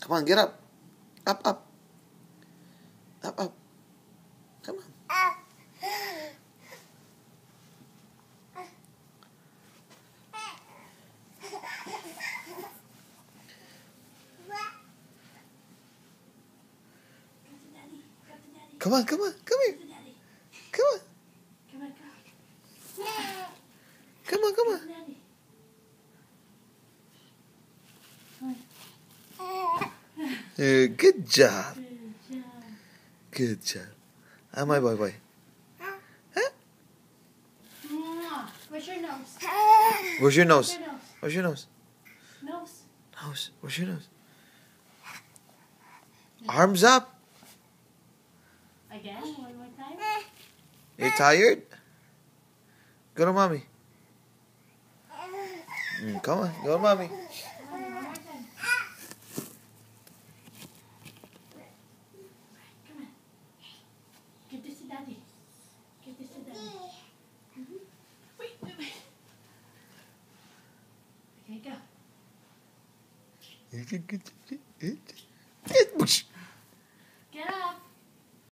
Come on, get up. Up, up. Up, up. Come on. Come on, come on. Come here. Come on. Come on, come on. Good job. Good job. Ah, my boy, boy. Huh? Where's your nose? Where's your nose? Where's your nose? Nose. Nose. Where's your nose? Arms up. Again, one more time. You tired? Go to mommy. Come on, go to mommy. One more time. Come on. Give this to daddy. Give this to daddy. Wait. Okay, go.